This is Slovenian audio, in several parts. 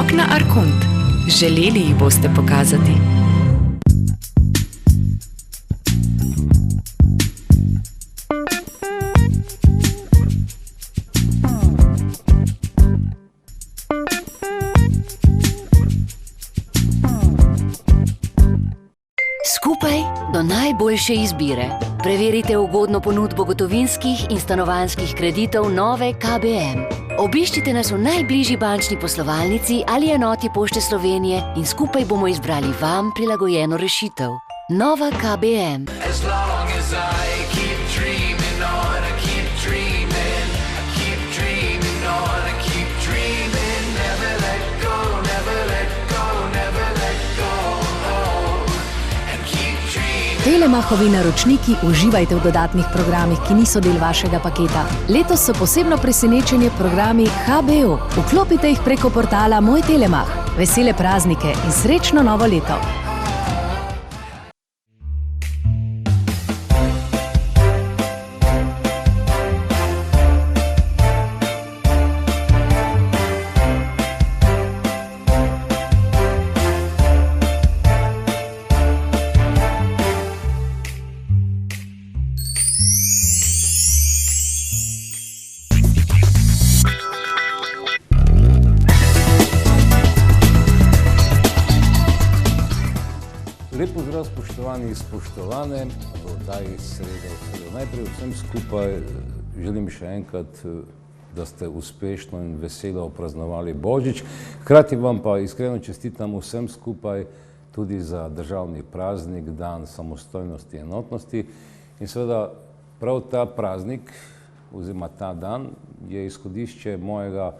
Okna Arkont. Želeli jih boste pokazati. Skupaj do najboljše izbire. Preverite ugodno ponudbo gotovinskih in stanovanjskih kreditov nove KBM. Obiščite nas v najbližji bančni poslovalnici ali enoti Pošte Slovenije in skupaj bomo izbrali vam prilagojeno rešitev. Nova KBM. Telemachovi naročniki, uživajte v dodatnih programih, ki niso del vašega paketa. Letos so posebno presenečenje programi HBO. Vklopite jih preko portala Moj Telemach. Vesele praznike in srečno novo leto! Lep pozdrav, spoštovani in spoštovane, v oddaji Sreda. Najprej vsem skupaj želim še enkrat, da ste uspešno in veselo praznovali Božič. Hkrati vam pa iskreno čestitam vsem skupaj tudi za državni praznik, dan samostojnosti in enotnosti. In seveda prav ta praznik, oziroma ta dan, je izhodišče mojega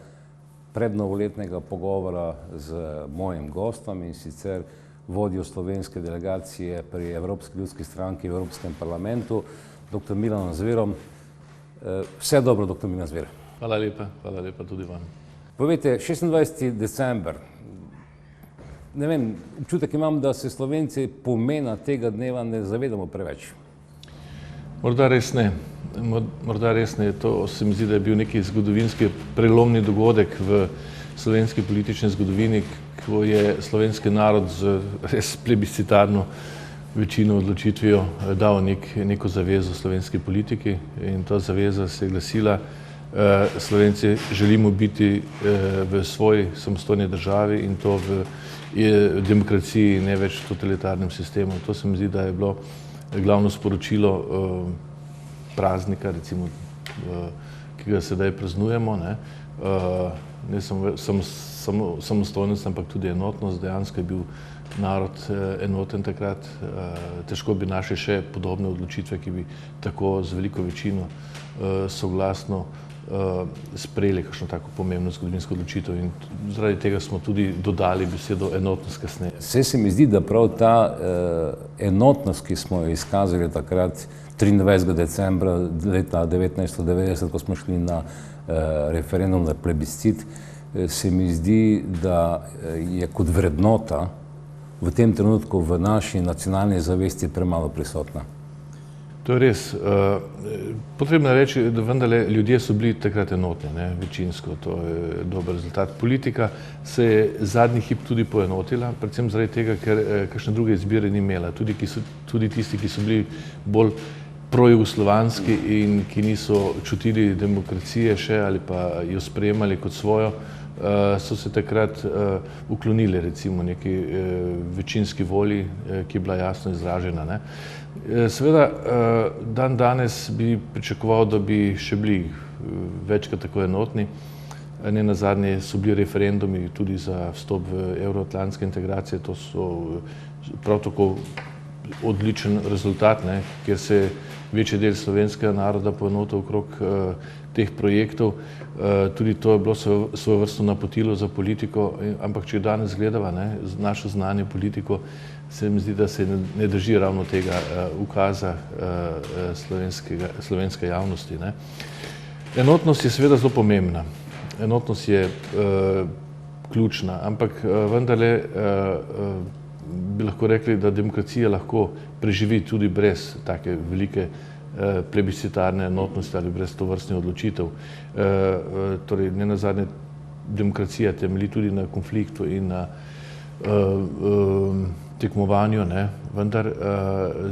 prednovoletnega pogovora z mojim gostom, in sicer vodjo slovenske delegacije pri Evropski ljudski stranki v Evropskem parlamentu, dr. Milanom Zverom. Vse dobro, dr. Milan Zver. Hvala lepa tudi vam. Povejte, 26. december, ne vem, občutek imam, da se Slovenci pomena tega dneva ne zavedamo preveč. Morda res ne. To se mi zdi, da je bil neki zgodovinski prelomni dogodek v slovenski politični zgodovini, ko je slovenski narod z res plebiscitarno večino odločitvijo dal neko zavezo slovenski politiki, in ta zaveza se je glasila: Slovenci želimo biti v svoji samostojni državi, in to v demokraciji, ne več v totalitarnem sistemu. To se mi zdi, da je bilo glavno sporočilo praznika, recimo, ki ga sedaj praznujemo. Ne samo samostojnost, ampak tudi enotnost. Dejansko je bil narod enoten takrat. Težko bi našli še podobne odločitve, ki bi tako z veliko večino soglasno sprejeli kakšno tako pomembno zgodovinsko odločitev, in zaradi tega smo tudi dodali besedo enotnost kasneje. Saj se mi zdi, da prav ta enotnost, ki smo jo izkazali takrat 23. decembra leta 1990, ko smo šli na referendum, na plebiscit, se mi zdi, da je kot vrednota v tem trenutku v naši nacionalni zavesti premalo prisotna. To je res. Potrebno je reči, da vendarle ljudje so bili takrat enotni, večinsko. To je dober rezultat. Politika se je zadnji hip tudi poenotila, predvsem zaradi tega, ker kakšne druge izbire ni imela. Tudi tisti, ki so bili bolj projugoslovanski in ki niso čutili demokracije še ali pa jo sprejemali kot svojo, so se takrat uklonili recimo neki večinski volji, ki je bila jasno izražena. Seveda, dan danes bi pričakoval, da bi še bili večkrat tako enotni. Ne nazadnje so bili referendumi tudi za vstop v evroatlantske integracije. To so prav tako odličen rezultat, kjer se je večji del slovenskega naroda poenotil okrog teh projektov. Tudi to je bilo svojevrstno napotilo za politiko, ampak če danes gledava našo znanje politiko, se mi zdi, da se ne drži ravno tega ukaza slovenske javnosti. Enotnost je seveda zelo pomembna. Enotnost je ključna, ampak vendarle bi lahko rekli, da demokracija lahko preživi tudi brez take velike plebiscitarne enotnosti ali brez tovrstnih odločitev. Torej, nenazadnje demokracija temelji tudi na konfliktu in na tekmovanju, ne, vendar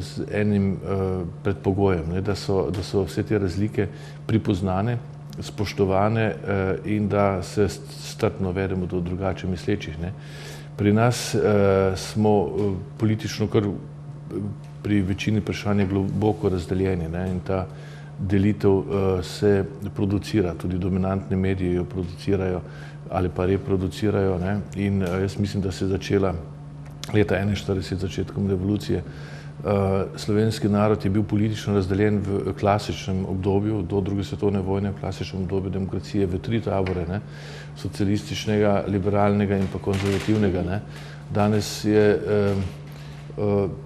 z enim predpogojem, ne, da so vse te razlike pripoznane, spoštovane in da se strpno vedemo do drugače mislečih. Ne. Pri nas smo politično kar pri večini vprašanj globoko razdeljeni, ne, in ta delitev se producira, tudi dominantni mediji jo producirajo ali pa reproducirajo, ne, in jaz mislim, da se je začela leta 1941 začetkom revolucije. Slovenski narod je bil politično razdeljen v klasičnem obdobju do druge svetovne vojne, v klasičnem obdobju demokracije v 3 tabore, ne, socialističnega, liberalnega in pa konzervativnega, ne. Danes je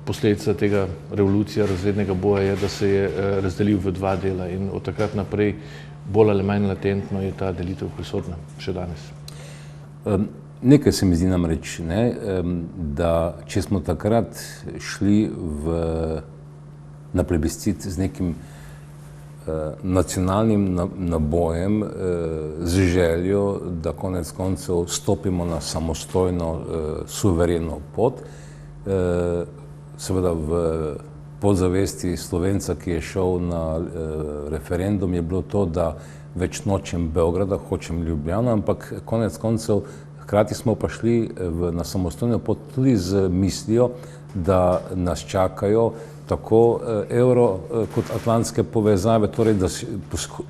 posledica tega revolucija razrednega boja je, da se je razdelil v 2 dela in od takrat naprej bolj ali manj latentno je ta delitev prisotna še danes. Nekaj se mi zdi namreč, ne, da če smo takrat šli na plebiscit z nekim nacionalnim nabojem, z željo, da konec koncev stopimo na samostojno, suvereno pot, seveda v podzavesti Slovenca, ki je šel na referendum, je bilo to, da več nočem Beograda, hočem Ljubljano, ampak konec koncev hkrati smo pa šli na samostojno pot tudi z mislijo, da nas čakajo tako evro kot atlantske povezave, torej da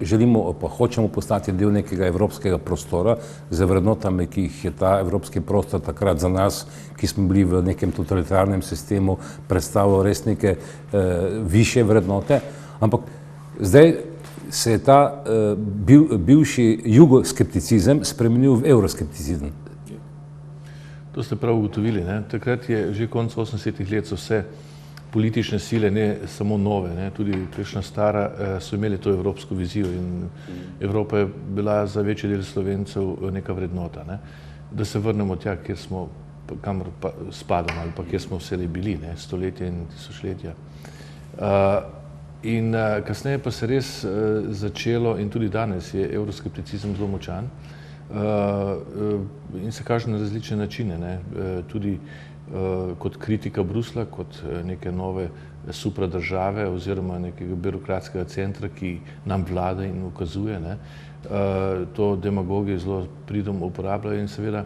želimo pa hočemo postati del nekega evropskega prostora z vrednotami, ki jih je ta evropski prostor takrat za nas, ki smo bili v nekem totalitarnem sistemu, predstavljal res neke višje vrednote, ampak zdaj se je ta bivši jugoskepticizem spremenil v evroskepticizem. To ste prav ugotovili, ne? Takrat je že konec 80-ih let so vse politične sile, ne samo nove, ne, tudi prejšnja stara, so imeli to evropsko vizijo in Evropa je bila za večji del Slovencev neka vrednota, ne. Da se vrnemo tja, kjer smo, kamor spadamo ali pa kjer smo vselej bili, ne, stoletja in tisočletja. In kasneje pa se res začelo in tudi danes je evroskepticizem zelo močan in se kaže na različne načine, ne, tudi kot kritika Bruslja, kot neke nove supradržave oziroma nekega birokratskega centra, ki nam vlada in ukazuje, ne. To demagogi zelo pridom uporabljajo in seveda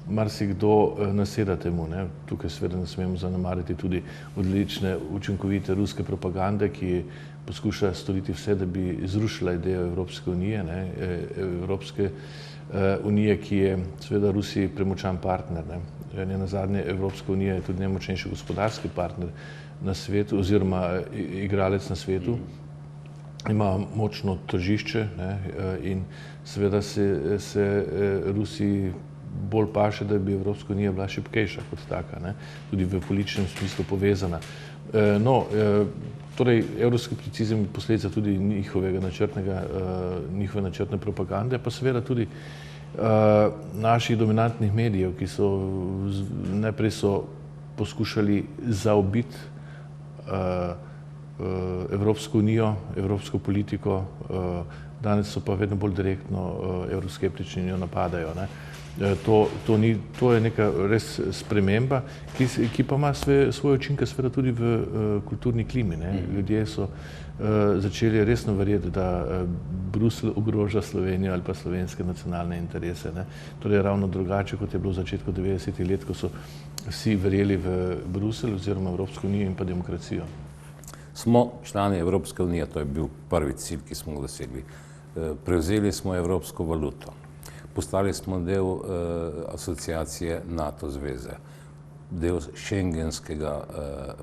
marsikdo naseda temu, ne. Tukaj seveda ne smemo zanemariti tudi odlične, učinkovite ruske propagande, ki poskuša storiti vse, da bi zrušila idejo Evropske unije, ne, Evropske unije, ki je seveda Rusiji premočan partner, ne. Nenazadnje Evropska unija je tudi najmočnejši gospodarski partner na svetu oziroma igralec na svetu. Ima močno tržišče, ne, in seveda se Rusiji bolj paše, da bi Evropska unija bila šibkejša kot taka, ne, tudi v političnem smislu povezana. Torej, evroskepticizem je posledica tudi njihove načrtne propagande, pa seveda tudi naših dominantnih medijev, ki so najprej poskušali zaobiti Evropsko unijo, evropsko politiko, danes so pa vedno bolj direktno evroskeptični in jo napadajo, ne. To je neka res sprememba, ki pa ima svoje učinke seveda tudi v kulturni klimi, ne. Ljudje so začeli resno verjeti, da Bruselj ogroža Slovenijo ali pa slovenske nacionalne interese, ne. Torej ravno drugače, kot je bilo v začetku 90-ih let, ko so vsi verjeli v Bruselj oziroma Evropsko unijo in pa demokracijo. Smo člani Evropske unije, to je bil prvi cilj, ki smo ga dosegli. Prevzeli smo evropsko valuto. Postali smo del asociacije NATO zveze, del šengenskega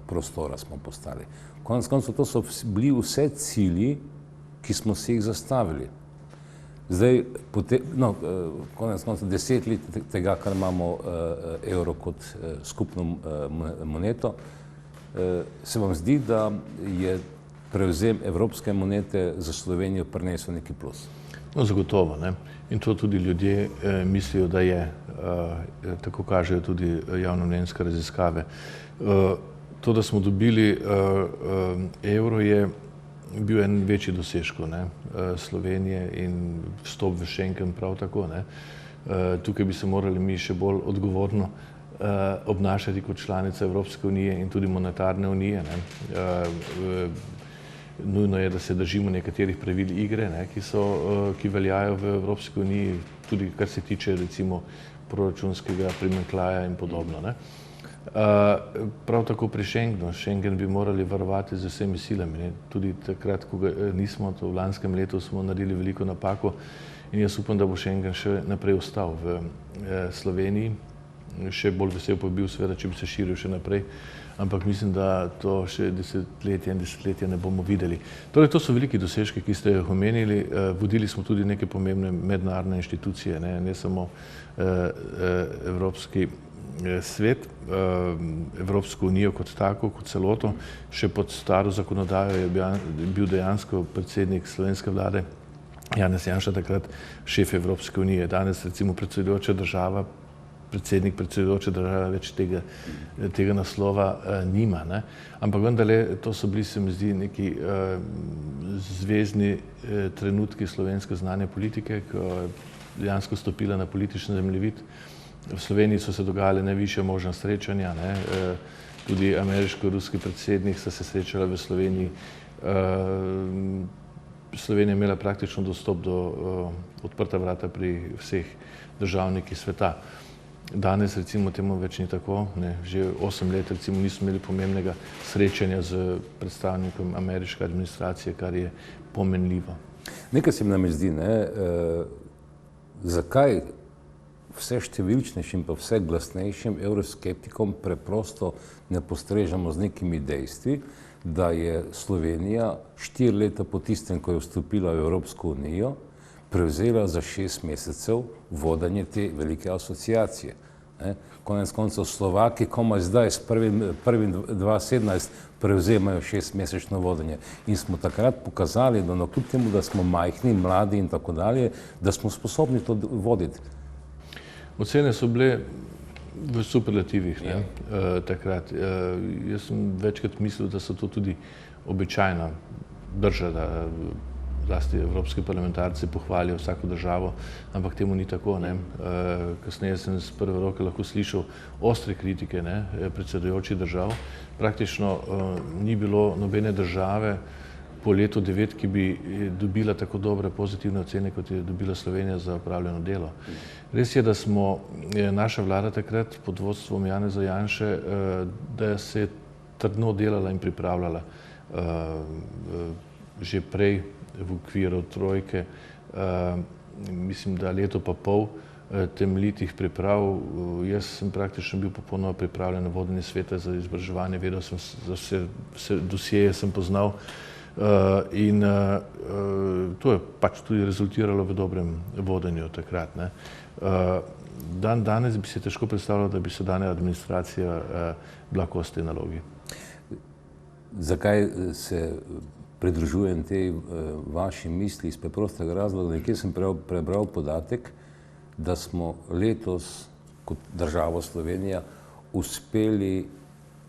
prostora smo postali. Konec koncev to so bili vse cilji, ki smo si jih zastavili. Zdaj, konec koncev 10 let tega, kar imamo evro kot skupno moneto, se vam zdi, da je prevzem evropske monete za Slovenijo prinesel neki plus? No, zagotovo, ne. In to tudi ljudje mislijo, da je, tako kažejo tudi javnomnenjske raziskave. To, da smo dobili evro, je bil en večji dosežek, ne, Slovenije in vstop v Schengen prav tako, ne. Tukaj bi se morali mi še bolj odgovorno obnašati kot članica Evropske unije in tudi monetarne unije. Nujno je, da se držimo nekaterih pravil igre, ki veljajo v Evropski uniji, tudi kar se tiče recimo proračunskega primanjkljaja in podobno. Prav tako pri Schengenu. Schengen bi morali varovati z vsemi silami. Tudi takrat, ko ga nismo, to v lanskem letu smo naredili veliko napako in jaz upam, da bo Schengen še naprej ostal v Sloveniji. Še bolj vesel pa bi bil seveda, če bi se širil še naprej, ampak mislim, da to še desetletja ne bomo videli. Torej, to so veliki dosežki, ki ste jih omenili. Vodili smo tudi neke pomembne mednarodne inštitucije, ne samo Evropski svet, Evropsko unijo kot tako, kot celoto. Še pod staro zakonodajo je bil dejansko predsednik slovenske vlade Janez Janša takrat šef Evropske unije. Danes recimo predsednik predsedujoče države več tega naslova nima. Ampak vendarle, to so bili, se mi zdi, neki zvezni trenutki slovenske znane politike, ko je dejansko stopila na politični zemljevid. V Sloveniji so se dogajale najvišja možna srečanja, tudi ameriško-ruski predsednik sta se srečala v Sloveniji. Slovenija je imela praktično dostop do odprta vrata pri vseh državnikih sveta. Danes recimo temu več ni tako. Že 8 let recimo nismo imeli pomembnega srečanja z predstavnikom ameriške administracije, kar je pomenljivo. Nekaj se mi nam zdi, zakaj vse številčnejšim pa vse glasnejšim evroskeptikom preprosto ne postrežemo z nekimi dejstvi, da je Slovenija 4 leta po tistem, ko je vstopila v Evropsko unijo, prevzela za 6 mesecev vodenje te velike asociacije. Konec koncev Slovaki komaj zdaj s 1. 2017 prevzemajo 6-mesečno vodenje. In smo takrat pokazali, da kljub temu, da smo majhni, mladi in tako dalje, da smo sposobni to voditi. Ocene so bile v superlativih takrat. Jaz sem večkrat mislil, da so to tudi običajna drža, da zlasti evropski parlamentarci pohvalijo vsako državo, ampak temu ni tako. Kasneje sem z prve roke lahko slišal ostre kritike predsedujočih držav. Praktično ni bilo nobene države po letu 9, ki bi dobila tako dobre pozitivne ocene, kot je dobila Slovenija za opravljeno delo. Res je, da je naša vlada takrat pod vodstvom Janeza Janše, da se je trdno delala in pripravljala že prej v okviru trojke, mislim, da leto pa pol temeljitih priprav. Jaz sem praktično bil popolnoma pripravljen na vodenje sveta za izobraževanje, vedel sem, za vse dosjeje sem poznal in to je pač tudi rezultiralo v dobrem vodenju takrat. Danes bi si težko predstavljal, da bi sedanja administracija bila kos tej nalogi. Zakaj se pridružujem tej vaši misli iz preprostega razloga? Nekje sem prebral podatek, da smo letos kot država Slovenija uspeli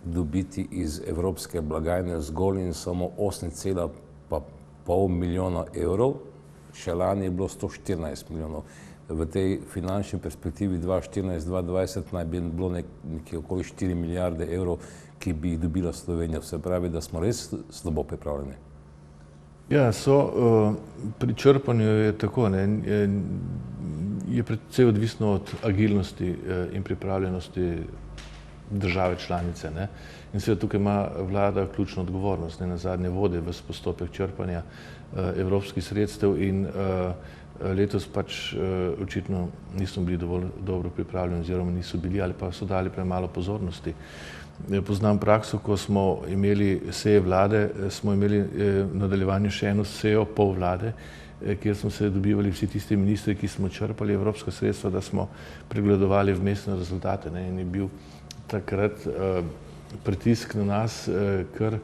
dobiti iz evropske blagajne zgolj in samo 8,5 milijona evrov, še lani je bilo 114 milijonov. V tej finančni perspektivi 2014-2020 naj bi bilo nekje okoli 4 milijarde evrov, ki bi jih dobila Slovenija. Se pravi, da smo res slabo pripravljeni. Ja, pri črpanju je tako, je predvsej odvisno od agilnosti in pripravljenosti države članice. In seveda tukaj ima vlada ključno odgovornost, nazadnje vodi ves postopek črpanja evropskih sredstev in letos pač očitno nismo bili dovolj dobro pripravljeni oziroma niso bili ali pa so dali premalo pozornosti. Poznam prakso, ko smo imeli seje vlade, smo imeli v nadaljevanju še eno sejo pol vlade, kjer smo se dobivali vsi tisti ministri, ki smo črpali evropska sredstva, da smo pregledovali vmesne rezultate. In je bil takrat pritisk na nas kar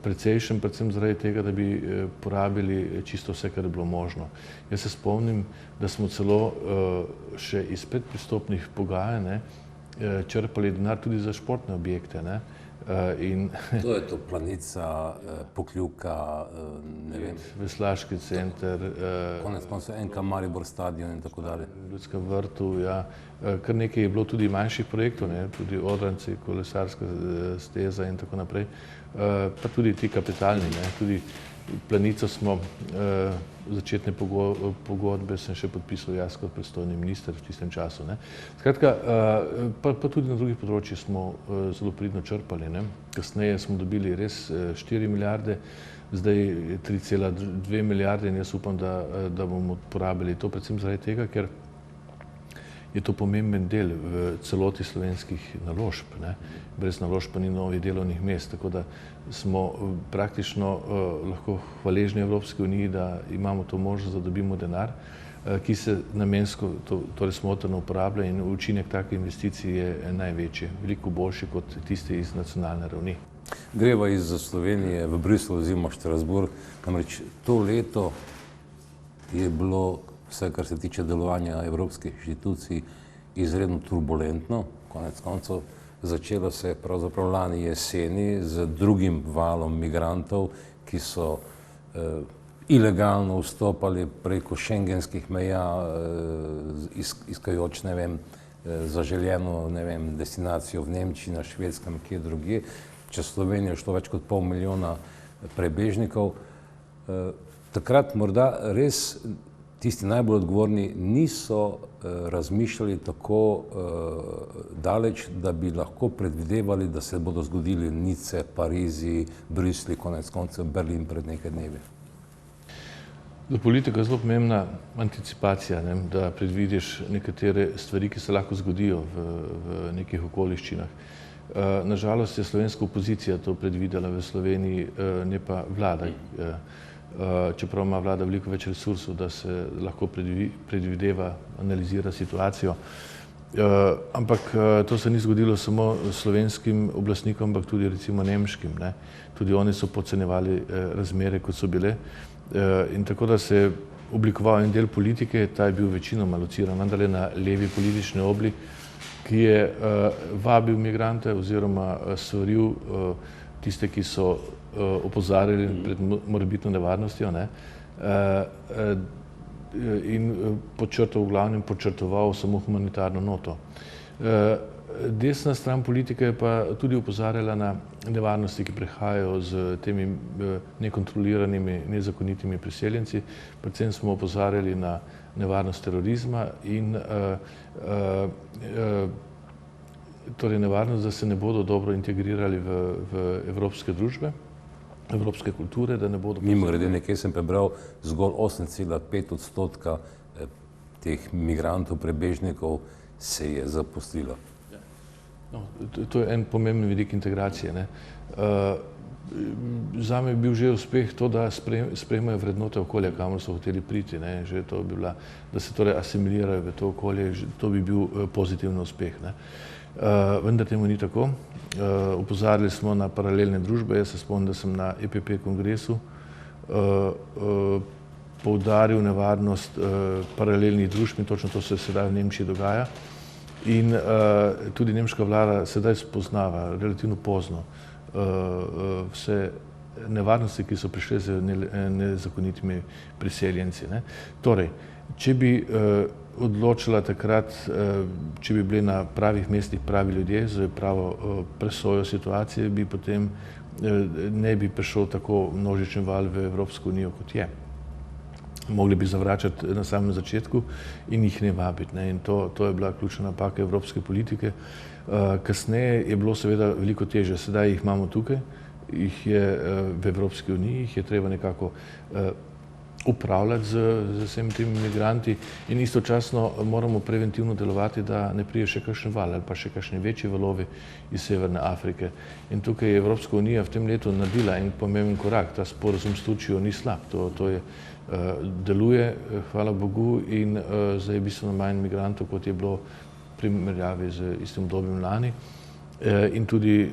precejšen, predvsem zaradi tega, da bi porabili čisto vse, kar je bilo možno. Jaz se spomnim, da smo celo še iz predpristopnih pogajanj črpali denar tudi za športne objekte. To je to Planica, Pokljuka, ne vem. Veslaški center. Konec koncev NK Maribor stadion in tako dalje. Ljudska vrtu, ja. Kar nekaj je bilo tudi manjših projektov, ne, tudi Odranci, kolesarska steza in tako naprej, pa tudi ti kapitalni, ne, tudi Planico smo, začetne pogodbe sem še podpisal jaz kot predstojni minister v tistem času, ne. Skratka, pa tudi na drugih področjih smo zelo pridno črpali, ne. Kasneje smo dobili res 4 milijarde, zdaj 3,2 milijarde in jaz upam, da bomo porabili to predvsem zaradi tega, ker je to pomemben del v celoti slovenskih naložb, ne. Brez naložb pa ni novih delovnih mest, tako da smo praktično lahko hvaležni Evropski uniji, da imamo to možnost, da dobimo denar, ki se namensko, torej smotrno uporablja in učinek take investicije je največji, veliko boljši kot tisti iz nacionalne ravni. Greva iz Slovenije v Bruselj oziroma Strasbourg, namreč to leto je bilo, vse kar se tiče delovanja evropskih inštitucij, izredno turbulentno. Konec koncev začelo se je pravzaprav lani jeseni z drugim valom migrantov, ki so ilegalno vstopali preko šengenskih meja, iskajoč, ne vem, zaželjeno, ne vem, destinacijo v Nemčiji, na Švedskem, kje drugje. Čez Slovenijo je šlo več kot 500 000 prebežnikov. Takrat morda res tisti najbolj odgovorni niso razmišljali tako daleč, da bi lahko predvidevali, da se bodo zgodili Nice, Parizi, Bruslji, konec koncev Berlin pred nekaj dnevi. Za politiko je zelo pomembna anticipacija, ne, da predvidiš nekatere stvari, ki se lahko zgodijo v nekih okoliščinah. Nažalost je slovenska opozicija to predvidela v Sloveniji, ne pa vlada. Čeprav ima vlada veliko več resursov, da se lahko predvideva, analizira situacijo. Ampak to se ni zgodilo samo slovenskim oblastnikom, ampak tudi recimo nemškim, ne. Tudi oni so podcenjevali razmere, kot so bile. In tako da se je oblikoval en del politike, ta je bil večinoma lociran vendarle na levi politični obli, ki je vabil migrante oziroma svaril tiste, ki so opozarjali pred morebitno nevarnostjo, ne, in v glavnem podčrtoval samo humanitarno noto. Desna stran politike je pa tudi opozarjala na nevarnosti, ki prihajajo z temi nekontroliranimi, nezakonitimi priseljenci. Predvsem smo opozarjali na nevarnost terorizma in torej nevarnost, da se ne bodo dobro integrirali v evropske družbe, evropske kulture, da ne bodo... Mimogrede, nekje sem prebral, zgolj 8,5% teh migrantov, prebežnikov se je zaposlilo. No, to je en pomemben vidik integracije, ne. Zame je bil že uspeh to, da sprejemajo vrednote okolja, kamor so hoteli priti, ne. Že to bi bila, da se torej asimilirajo v to okolje, to bi bil pozitiven uspeh, ne. Vendar temu ni tako. Opozarjali smo na paralelne družbe. Jaz se spomnim, da sem na EPP kongresu poudaril nevarnost paralelnih družb in točno to se sedaj v Nemčiji dogaja. In tudi nemška vlada sedaj spoznava relativno pozno vse nevarnosti, ki so prišle z nezakonitimi priseljenci, ne. Torej, če bi odločila takrat, če bi bili na pravih mestih pravi ljudje z pravo presojo situacije, bi potem ne bi prišel tako množičen val v Evropsko unijo, kot je. Mogli bi zavračati na samem začetku in jih ne vabiti, ne. In to je bila ključna napaka evropske politike. Kasneje je bilo seveda veliko težje. Sedaj jih imamo tukaj, jih je v Evropski uniji, jih je treba nekako upravljati z vsemi temi migranti in istočasno moramo preventivno delovati, da ne pride še kakšen val ali pa še kakšni večji valovi iz Severne Afrike. In tukaj je Evropska unija v tem letu naredila en pomemben korak. Ta sporazum s Turčijo ni slab, to je deluje, hvala Bogu, in zdaj je bistveno manj migrantov, kot je bilo v primerjavi z istim obdobjem lani. In tudi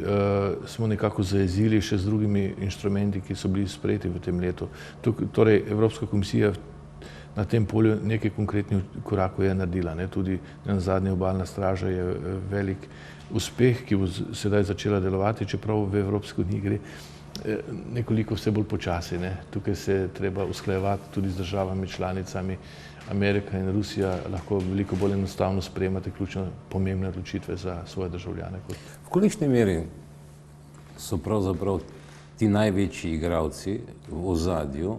smo nekako zajezili še z drugimi inštrumenti, ki so bili sprejeti v tem letu. Torej, Evropska komisija na tem polju nekaj konkretnih korakov je naredila. Tudi nazadnje obalna straža je velik uspeh, ki bo sedaj začela delovati, čeprav v Evropski uniji gre nekoliko vse bolj počasi. Tukaj se je treba usklajevati tudi z državami članicami. Amerika in Rusija lahko veliko bolj enostavno sprejemate ključne pomembne odločitve za svoje državljane. V kolikšni meri so pravzaprav ti največji igralci v ozadju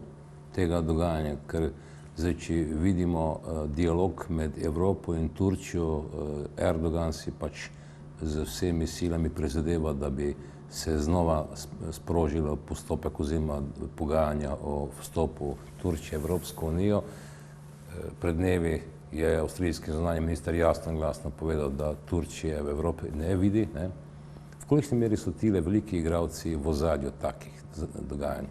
tega dogajanja, ker zdaj, če vidimo dialog med Evropo in Turčijo, Erdogan si pač z vsemi silami prizadeva, da bi se znova sprožilo postopek oziroma pogajanja o vstopu Turčije v Evropsko unijo. Pred dnevi je avstrijski zunanji minister jasno in glasno povedal, da Turčije v Evropi ne vidi. V kolikšni meri so tile veliki igralci v ozadju takih dogajanj?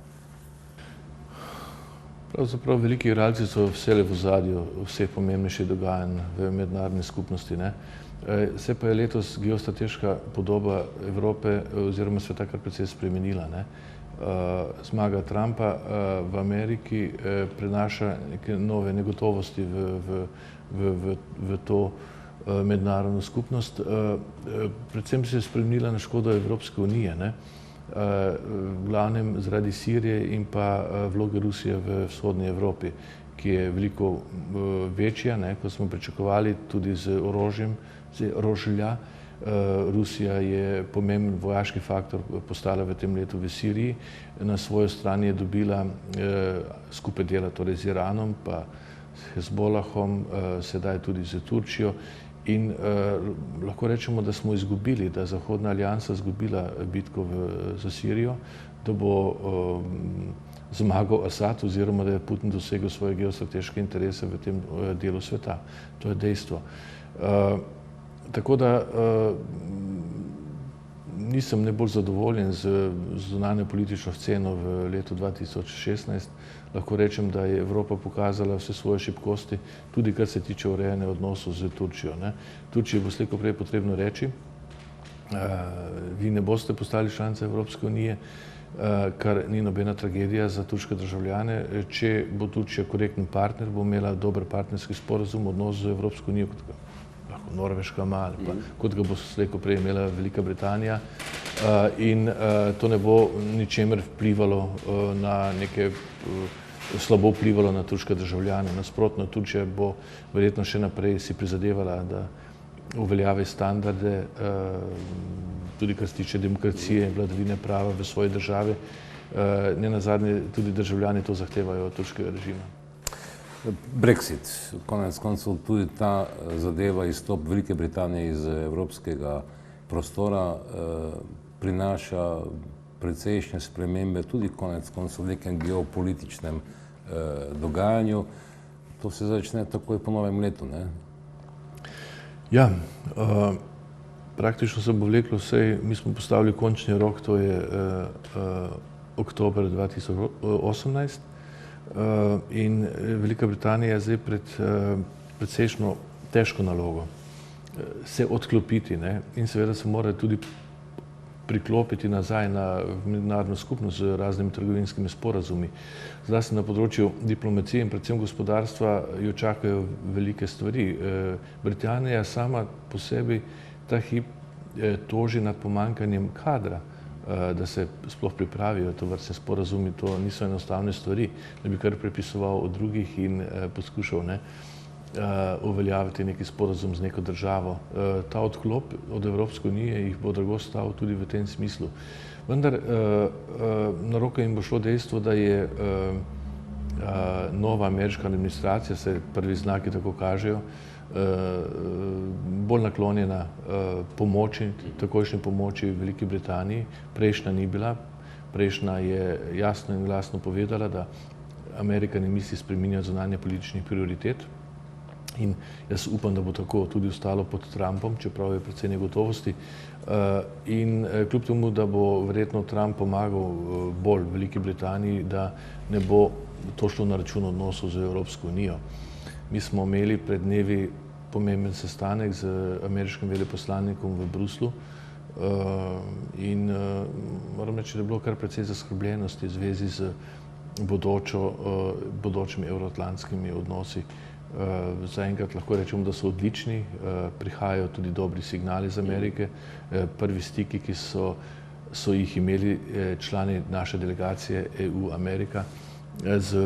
Pravzaprav veliki igralci so vsele v ozadju vseh pomembnejših dogajanj v mednarodni skupnosti. Se pa je letos geostrateška podoba Evrope oziroma sveta kar precej spremenila. Zmaga Trumpa v Ameriki prinaša neke nove negotovosti v to mednarodno skupnost. Predvsem se je spremenila na škodo Evropske unije, v glavnem zaradi Sirije in pa vloge Rusije v vzhodni Evropi, ki je veliko večja, kot smo pričakovali, tudi z orožjem, z orožja. Rusija je pomemben vojaški faktor postala v tem letu v Siriji. Na svojo stran je dobila skupaj dela torej z Iranom, pa s Hezbolahom, sedaj tudi z Turčijo. In lahko rečemo, da smo izgubili, da je Zahodna aliansa izgubila bitko za Sirijo, da bo zmagal Asad oziroma da je Putin dosegel svoje geostrateške interese v tem delu sveta. To je dejstvo. Tako da nisem najbolj zadovoljen z zunanjo politično sceno v letu 2016. Lahko rečem, da je Evropa pokazala vse svoje šibkosti, tudi kar se tiče urejanja odnosov z Turčijo. Turčiji bo slej ko prej potrebno reči, vi ne boste postali članica Evropske unije, kar ni nobena tragedija za turške državljane. Če bo Turčija korekten partner, bo imela dober partnerski sporazum, odnos z Evropsko unijo, lahko Norveška ima, ali pa kot ga bo slej ko prej imela Velika Britanija, in to ne bo ničemer vplivalo na neke slabo vplivalo na turške državljane. Nasprotno, Turčija bo verjetno še naprej si prizadevala, da uveljavi standarde, tudi kar se tiče demokracije in vladavine prava v svoji državi. Nenazadnje tudi državljani to zahtevajo od turškega režima. Brexit, konec koncev tudi ta zadeva, izstop Velike Britanije iz evropskega prostora, prinaša precejšnje spremembe, tudi konec koncev v nekem geopolitičnem dogajanju. To se začne takoj po novem letu, ne? Ja, praktično se bo vleklo vse. Mi smo postavili končni rok, to je oktober 2018. In Velika Britanija je zdaj pred precejšno težko nalogo se odklopiti, in seveda se mora tudi priklopiti nazaj na mednarodno skupnost z raznimi trgovinskimi sporazumi. Zlasti na področju diplomacije in predvsem gospodarstva jo čakajo velike stvari. Britanija sama po sebi ta hip toži nad pomanjkanjem kadra, da se sploh pripravijo tovrstni sporazumi. To niso enostavne stvari, da bi kar prepisoval od drugih in poskušal uveljaviti neki sporazum z neko državo. Ta odklop od Evropske unije jih bo drago stal tudi v tem smislu. Vendar na roko jim bo šlo dejstvo, da je nova ameriška administracija, se prvi znaki tako kažejo, bolj naklonjena pomoči, takojšnji pomoči Veliki Britaniji. Prejšnja ni bila. Prejšnja je jasno in glasno povedala, da Amerika ne misli spreminjati zunanje političnih prioritet. In jaz upam, da bo tako tudi ostalo pod Trumpom, čeprav je precej negotovosti. In kljub temu, da bo verjetno Trump pomagal bolj Veliki Britaniji, da ne bo to šlo na račun odnosov z Evropsko unijo. Mi smo imeli pred dnevi pomemben sestanek z ameriškim veleposlanikom v Bruslju in moram reči, da je bilo kar precej zaskrbljenosti v zvezi z bodočimi evroatlantskimi odnosi. Zaenkrat lahko rečemo, da so odlični, prihajajo tudi dobri signali iz Amerike. Prvi stiki, ki so jih imeli člani naše delegacije EU-Amerika z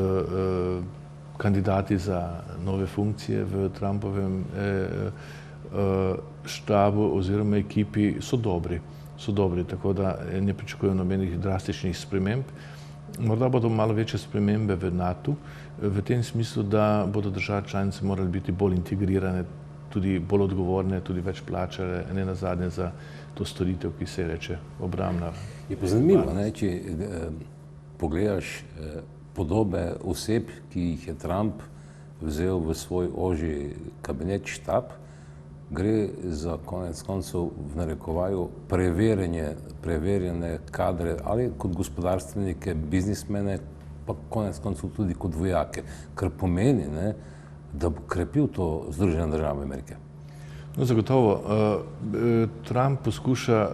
kandidati za nove funkcije v Trumpovem štabu oziroma ekipi, so dobri, tako da ne pričakujem nobenih drastičnih sprememb. Morda bodo malo večje spremembe v NATO, v tem smislu, da bodo države članice morali biti bolj integrirane, tudi bolj odgovorne, tudi več plačale, ne nazadnje za to storitev, ki se reče obrambna. Je pa zanimivo, če pogledaš podobe oseb, ki jih je Trump vzel v svoj ožji kabinet, štab, gre za konec koncev v narekovaju preverjene kadre ali kot gospodarstvenike, biznismene, pa konec koncev tudi kot vojake, kar pomeni, da bo krepil to Združene države Amerike. No, zagotovo. Trump poskuša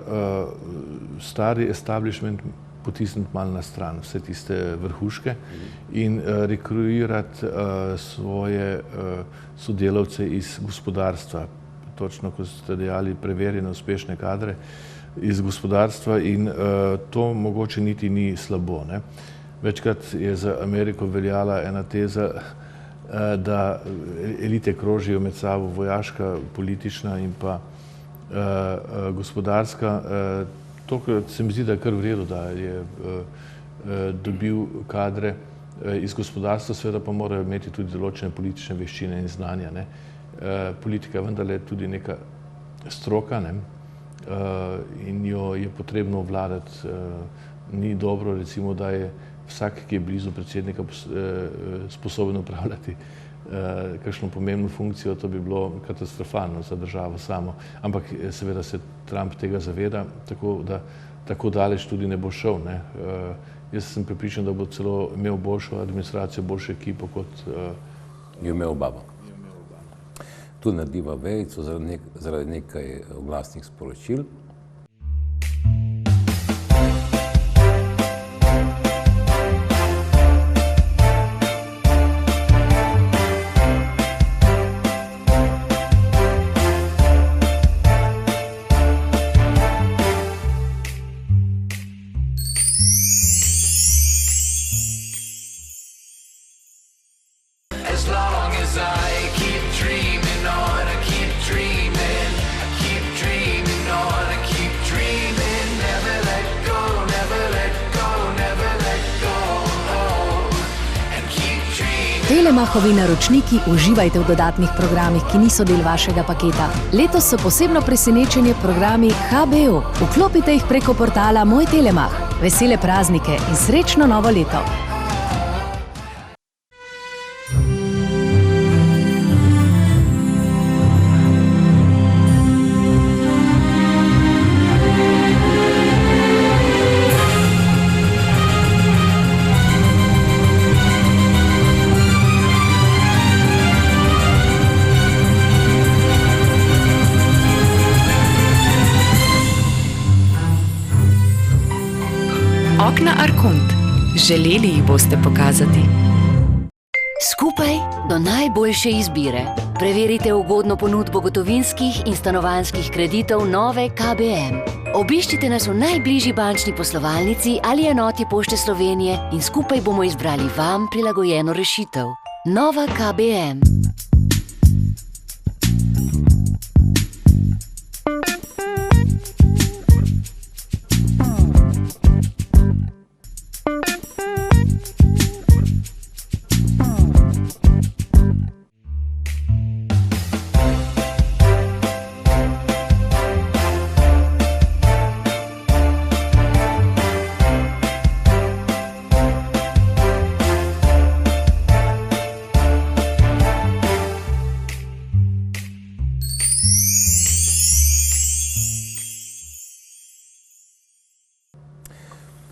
stari establishment potisniti malo na stran, vse tiste vrhuške in rekruirati svoje sodelavce iz gospodarstva, točno, kot ste dejali, preverjene, uspešne kadre iz gospodarstva in to mogoče niti ni slabo. Večkrat je za Ameriko veljala ena teza, da elite krožijo med sabo, vojaška, politična in pa gospodarska. Tokrat se mi zdi, da je kar v redu, da je dobil kadre iz gospodarstva, seveda pa morajo imeti tudi določene politične veščine in znanja. Politika je vendarle tudi neka stroka in jo je potrebno obvladati. Ni dobro, recimo, da je vsak, ki je blizu predsednika, sposoben upravljati kakšno pomembno funkcijo, to bi bilo katastrofalno za državo samo. Ampak seveda se Trump tega zaveda, tako da tako daleč tudi ne bo šel. Jaz sem prepričan, da bo celo imel boljšo administracijo, boljšo ekipo kot je imel Obama. Tu narediva vejico zaradi nekaj oglasnih sporočil. Telemachovi naročniki uživajte v dodatnih programih, ki niso del vašega paketa. Letos so posebno presenečenje programi HBO. Vklopite jih preko portala Moj Telemach. Vesele praznike in srečno novo leto! Okna Arkont. Želeli jih boste pokazati. Skupaj do najboljše izbire. Preverite ugodno ponudbo gotovinskih in stanovanjskih kreditov nove KBM. Obiščite nas v najbližji bančni poslovalnici ali enoti Pošte Slovenije in skupaj bomo izbrali vam prilagojeno rešitev. Nova KBM.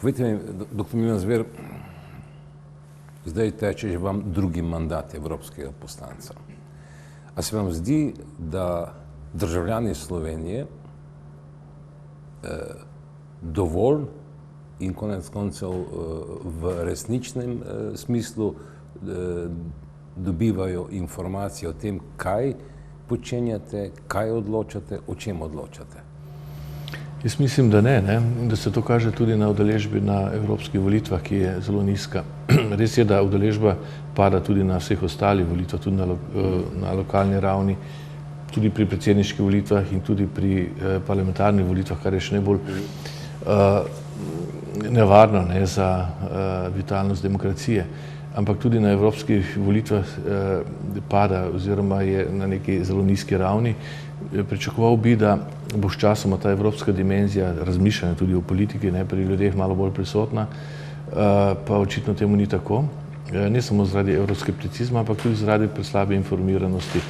Povejte mi, dr. Milan Zver, zdaj teče že vam drugi mandat evropskega poslanca. A se vam zdi, da državljani Slovenije dovolj in konec koncev v resničnem smislu dobivajo informacije o tem, kaj počenjate, kaj odločate, o čem odločate. Jaz mislim, da ne, da se to kaže tudi na udeležbi na evropskih volitvah, ki je zelo nizka. Res je, da udeležba pada tudi na vseh ostalih volitvah, tudi na lokalni ravni, tudi pri predsedniških volitvah in tudi pri parlamentarnih volitvah, kar je še najbolj nevarno za vitalnost demokracije. Ampak tudi na evropskih volitvah pada oziroma je na neki zelo nizki ravni. Pričakoval bi, da bo sčasoma ta evropska dimenzija razmišljanja tudi o politiki pri ljudeh malo bolj prisotna, pa očitno temu ni tako. Ne samo zaradi evroskepticizma, ampak tudi zaradi preslabe informiranosti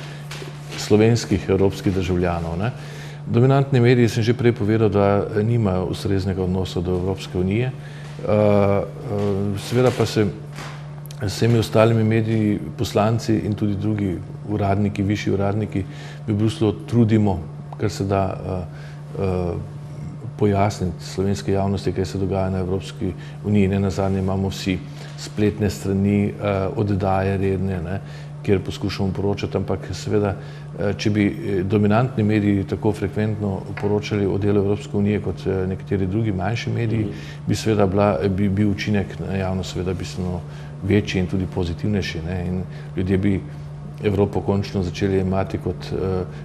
slovenskih evropskih državljanov. Dominantni mediji, sem že prej povedal, da nimajo ustreznega odnosa do Evropske unije. Seveda pa se s vsemi ostalimi mediji, poslanci in tudi drugi uradniki, višji uradniki v Bruslju trudimo, kar se da pojasniti slovenske javnosti, kaj se dogaja na Evropski uniji. Nenazadnje imamo vsi spletne strani, oddaje redne, kjer poskušamo poročati, ampak seveda, če bi dominantni mediji tako frekventno poročali o delu Evropske unije kot nekateri drugi manjši mediji, bi bil učinek na javnost seveda bistveno večji in tudi pozitivnejši, in ljudje bi Evropo končno začeli imati kot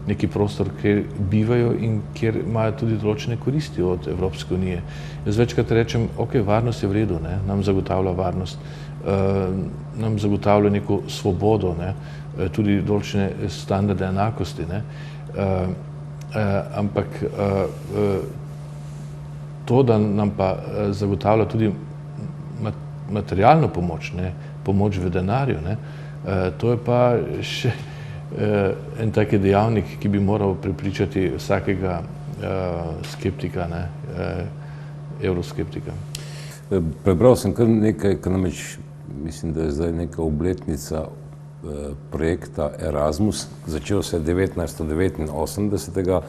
neki prostor, kjer bivajo in kjer imajo tudi določene koristi od Evropske unije. Jaz večkrat rečem, ok, varnost je v redu, nam zagotavlja varnost, nam zagotavlja neko svobodo, tudi določene standarde enakosti, ampak to, da nam pa zagotavlja tudi materialno pomoč, pomoč v denarju, to je pa še en taki dejavnik, ki bi moral prepričati vsakega skeptika, evroskeptika. Prebral sem kar nekaj, kar namreč mislim, da je zdaj neka obletnica projekta Erasmus. Začel se je 1989,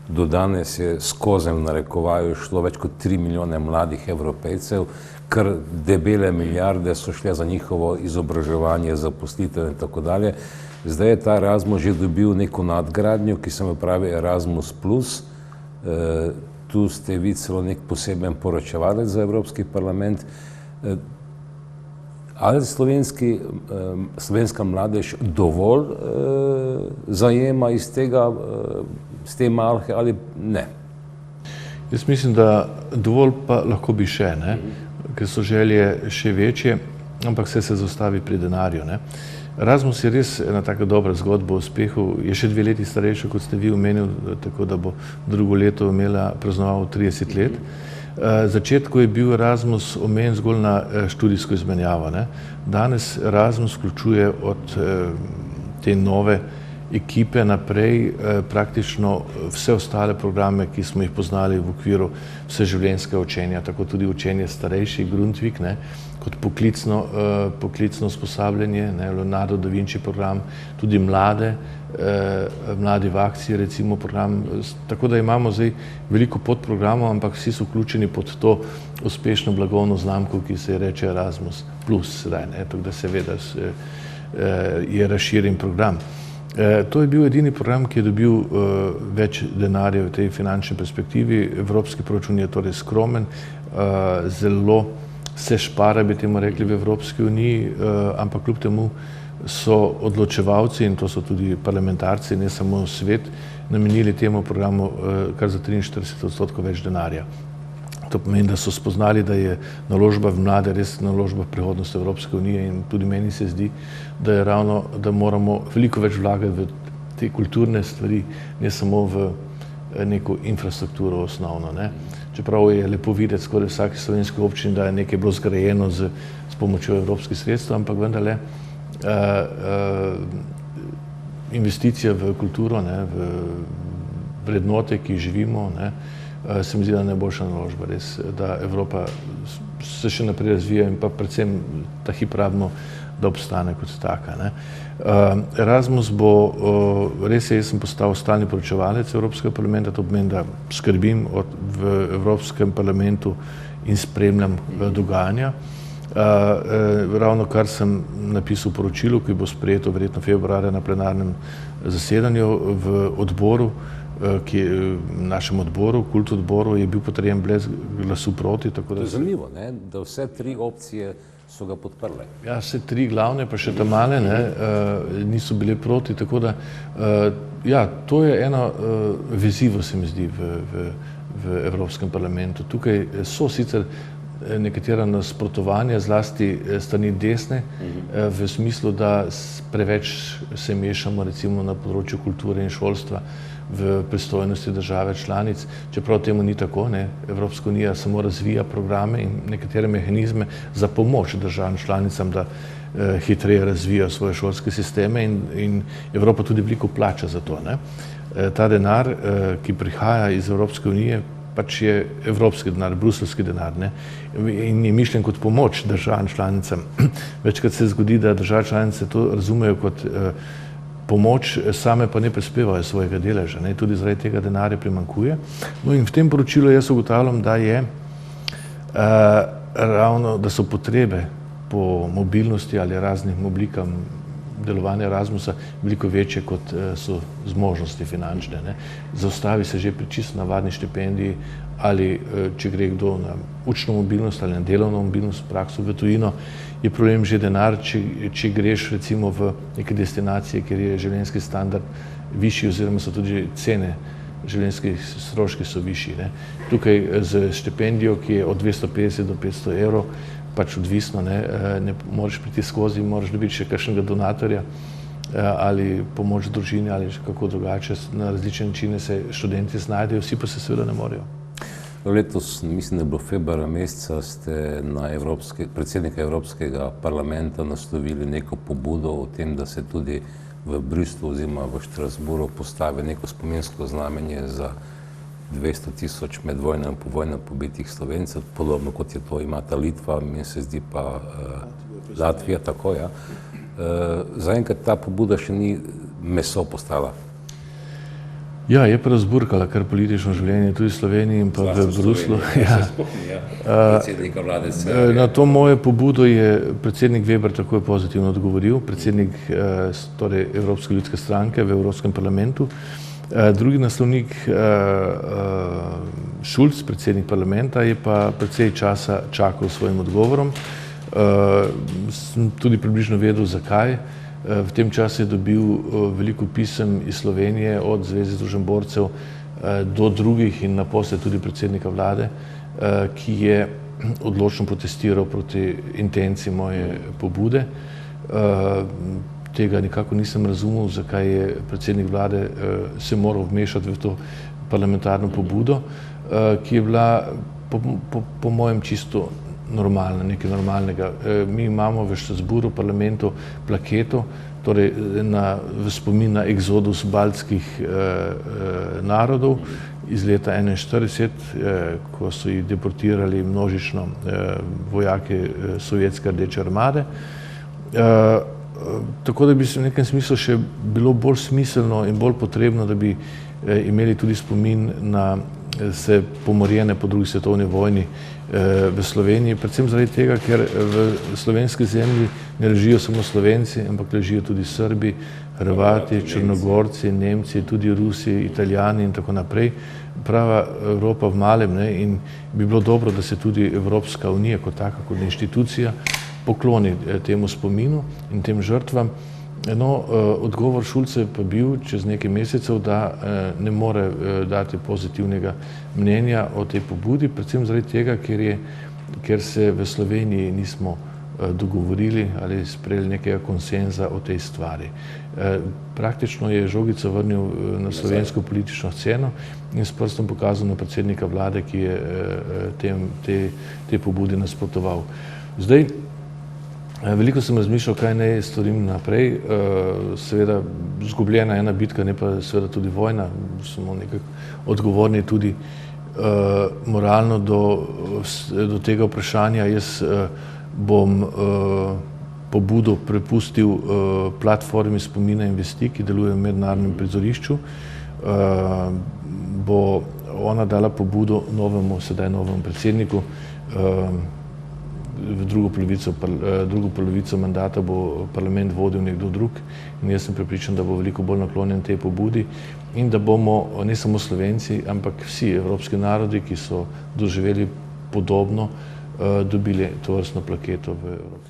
do danes je skozi v narekovaju šlo več kot 3 milijone mladih Evropejcev, kar debele milijarde so šle za njihovo izobraževanje, zaposlitev in tako dalje. Zdaj je ta Erasmus že dobil neko nadgradnjo, ki se mu pravi Erasmus Plus. Tu ste vi celo nek poseben poročevalec za Evropski parlament. Ali slovenska mladež dovolj zajema iz te malhe ali ne? Jaz mislim, da dovolj pa lahko bi še, ker so želje še večje, ampak vse se zaustavi pri denarju. Erasmus je res ena taka dobra zgodba o uspehu, je še 2 leti starejša, kot ste vi omenili, tako da bo drugo leto praznoval 30 let. V začetku je bil Erasmus omejen zgolj na študijsko izmenjavo. Danes Erasmus vključuje od te nove ekipe naprej praktično vse ostale programe, ki smo jih poznali v okviru vseživljenjskega učenja, tako tudi učenje starejših, Grundtvig, kot poklicno usposabljanje, Leonardo da Vinci program, tudi mladi v akciji, recimo program. Tako da imamo zdaj veliko podprogramov, ampak vsi so vključeni pod to uspešno blagovno znamko, ki se reče Erasmus Plus sedaj, tako da seveda je razširjen program. To je bil edini program, ki je dobil več denarja v tej finančni perspektivi. Evropski proračun je torej skromen, zelo se špara, bi temu rekli, v Evropski uniji, ampak kljub temu so odločevalci, in to so tudi parlamentarci, ne samo svet, namenili temu programu kar za 43% več denarja. To pomeni, da so spoznali, da je naložba v mlade res naložba v prihodnost Evropske unije, in tudi meni se zdi, da moramo veliko več vlagati v te kulturne stvari, ne samo v neko infrastrukturo osnovno. Čeprav je lepo videti skoraj v vsaki slovenski občini, da je nekaj bilo zgrajeno s pomočjo evropskih sredstev, ampak vendarle investicija v kulturo, v vrednote, ki živimo, se mi zdi, da je najboljša naložba, res, da Evropa se še naprej razvija in pa predvsem ta hip rabimo da obstane kot taka. Ne. Erasmus bo, res je, jaz sem postal stalni poročevalec Evropskega parlamenta, to pomeni, da skrbim v Evropskem parlamentu in spremljam dogajanja. Ravno kar sem napisal poročilo, ki bo sprejeto verjetno februarja na plenarnem zasedanju v odboru, ki je v našem odboru, kult odboru, je bil potrjen brez glasu proti. Tako da To je zanimivo, ne? Da vse tri opcije so ga podprle. Ja, vse tri glavne, pa še ta male, ne, niso bile proti, tako da ja, to je eno vezivo, se mi zdi, v Evropskem parlamentu. Tukaj so sicer nekatera nasprotovanja, zlasti strani desne, v smislu, da preveč se mešamo recimo na področju kulture in šolstva v pristojnosti države članic, čeprav temu ni tako, ne. Evropska unija samo razvija programe in nekatere mehanizme za pomoč državam članicam, da hitreje razvijajo svoje šolske sisteme in Evropa tudi veliko plača za to, ne. Ta denar, ki prihaja iz Evropske unije, pač je evropski denar, bruselski denar, ne, in je mišljen kot pomoč državam članicam. Večkrat se zgodi, da države članice to razumejo kot pomoč, same pa ne prispevajo svojega deleža, ne, tudi zaradi tega denarja primanjkuje. No in v tem poročilu jaz ugotavljam, da je ravno, da so potrebe po mobilnosti ali raznim oblikam delovanja Erasmusa veliko večje, kot so zmožnosti finančne, ne. Zaustavi se že pri čisto navadni štipendiji ali če gre kdo na učno mobilnost ali na delovno mobilnost, prakso v tujino, je problem že denar, če greš recimo v neke destinacije, kjer je življenjski standard višji oziroma so tudi cene življenjskih stroški so višji, ne. Tukaj z štipendijo, ki je od 250 do 500 evrov, pač odvisno, ne moreš priti skozi, moraš dobiti še kakšnega donatorja ali pomoč družini ali kako drugače, na različne načine se študenti znajdejo, vsi pa se seveda ne morejo. Letos, mislim, da je bilo februarja meseca, ste na predsednika Evropskega parlamenta naslovili neko pobudo o tem, da se tudi v Bruslju oziroma v Štrasburu postavi neko spominsko znamenje za 200 000 med vojno in po vojno pobitih Slovencev, podobno kot je to imata Litva, mi se zdi pa Latvija, tako, ja. Zaenkrat ta pobuda še ni meso postala. Ja, je pa razburkala kar politično življenje tudi v Sloveniji in pa v Bruslu. Predsednika vlade se... Na to moje pobudo je predsednik Weber takoj pozitivno odgovoril, predsednik torej Evropske ljudske stranke v Evropskem parlamentu. Drugi naslovnik Schulz, predsednik parlamenta, je pa precej časa čakal s svojim odgovorom. Sem tudi približno vedel, zakaj. V tem času je dobil veliko pisem iz Slovenije, od Zveze združenj borcev do drugih in naposled tudi predsednika vlade, ki je odločno protestiral proti intenciji moje pobude. Tega nikako nisem razumel, zakaj je predsednik vlade se moral vmešati v to parlamentarno pobudo, ki je bila po mojem čisto normalna, nekaj normalnega. Mi imamo v Štrasburu, v parlamentu, plaketo, torej v spomin na eksodus baltskih narodov iz leta 1941, ko so jih deportirali množično vojake Sovjetske rdeče armade. Tako da bi se v nekem smislu še bilo bolj smiselno in bolj potrebno, da bi imeli tudi spomin na vse pomorjene po drugi svetovni vojni v Sloveniji, predvsem zaradi tega, ker v slovenski zemlji ne ležijo samo Slovenci, ampak ležijo tudi Srbi, Hrvati, Črnogorci, Nemci, tudi Rusi, Italijani in tako naprej. Prava Evropa v malem, ne, in bi bilo dobro, da se tudi Evropska unija kot taka, kot institucija pokloni temu spominu in tem žrtvam. No, odgovor Šulca je pa bil čez nekaj mesecev, da ne more dati pozitivnega mnenja o tej pobudi, predvsem zaradi tega, ker se v Sloveniji nismo dogovorili ali sprejeli nekega konsenza o tej stvari. Praktično je žogico vrnil na slovensko politično sceno in s prstom pokazal na predsednika vlade, ki je tej pobudi nasprotoval. Zdaj, veliko sem razmišljal, kaj naj storim naprej. Seveda, izgubljena ena bitka, ne pa seveda tudi vojna. Smo nekako odgovorni tudi moralno do tega vprašanja. Jaz bom pobudo prepustil platformi Spomina in vesti, ki deluje v mednarodnem prizorišču. Bo ona dala pobudo sedaj novemu predsedniku. V drugo polovico mandata bo parlament vodil nekdo drug in jaz sem prepričan, da bo veliko bolj naklonjen tej pobudi in da bomo ne samo Slovenci, ampak vsi evropski narodi, ki so doživeli podobno, dobili tovrstno plaketo v Evropi.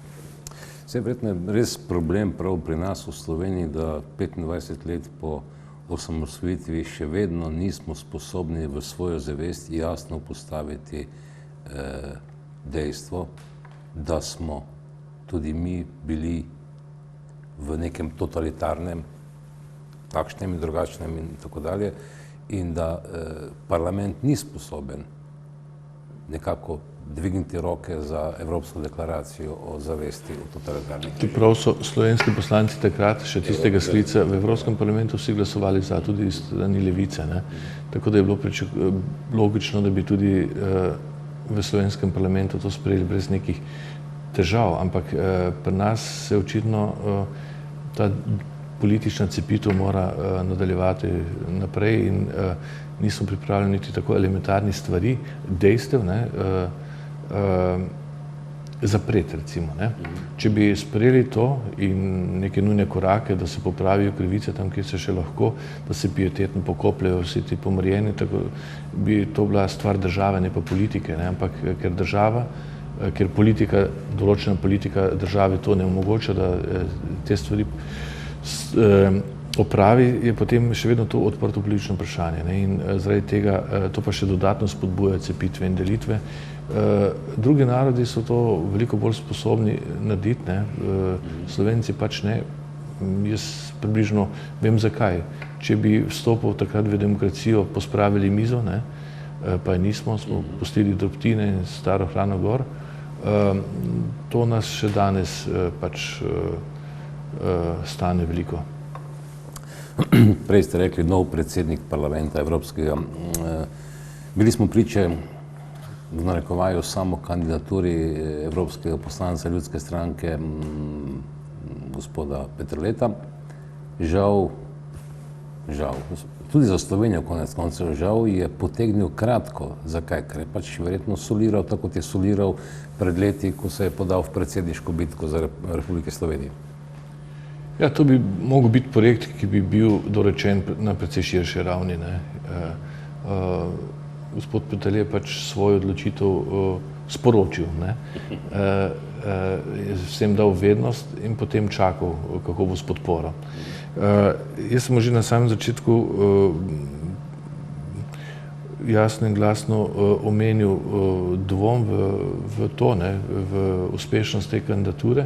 Verjetno je res problem prav pri nas v Sloveniji, da 25 let po osamosvojitvi še vedno nismo sposobni v svojo zavest jasno postaviti dejstvo, da smo tudi mi bili v nekem totalitarnem, takšnem in drugačnem in tako dalje, in da parlament ni sposoben nekako dvigniti roke za Evropsko deklaracijo o zavesti o totalitarnih. Čeprav so slovenski poslanci takrat, še tistega sklica, v Evropskem parlamentu vsi glasovali za, tudi iz strani levice, ne? Tako da je bilo logično, da bi tudi v slovenskem parlamentu to sprejeli brez nekih težav, ampak pri nas se očitno ta politična cepitev mora nadaljevati naprej in nismo pripravljeni niti tako elementarnih stvari, dejstev, zapreti, recimo. Če bi sprejeli to in neke nujne korake, da se popravijo krivice tam, kjer se še lahko, da se pietetno pokopljajo vsi ti pomrjeni, tako bi to bila stvar države, ne pa politike, ampak ker politika, določena politika države to ne omogoča, da te stvari opravi, je potem še vedno to odprto politično vprašanje. In zaradi tega to pa še dodatno spodbuja cepitve in delitve. Drugi narodi so to veliko bolj sposobni narediti, Slovenci pač ne. Jaz približno vem zakaj. Če bi vstopil takrat v demokracijo, pospravili mizo, pa je nismo, smo pustili drobtine in staro hrano gor, to nas še danes pač stane veliko. Prej ste rekli nov predsednik parlamenta Evropskega. Bili smo priče v narekovaju samo kandidaturi evropskega poslanca Ljudske stranke gospoda Peterleta. Žal, tudi za Slovenijo konec koncev žal, je potegnil kratko. Zakaj? Ker je pač verjetno soliral, tako kot je soliral pred leti, ko se je podal v predsedniško bitko za Republike Slovenije. Ja, to bi mogel biti projekt, ki bi bil dorečen na precej širši ravni. Gospod Peterle je pač svojo odločitev sporočil, je vsem dal vednost in potem čakal, kako bo s podporo. Jaz sem že na samem začetku jasno in glasno omenil dvom v to, v uspešnost te kandidature,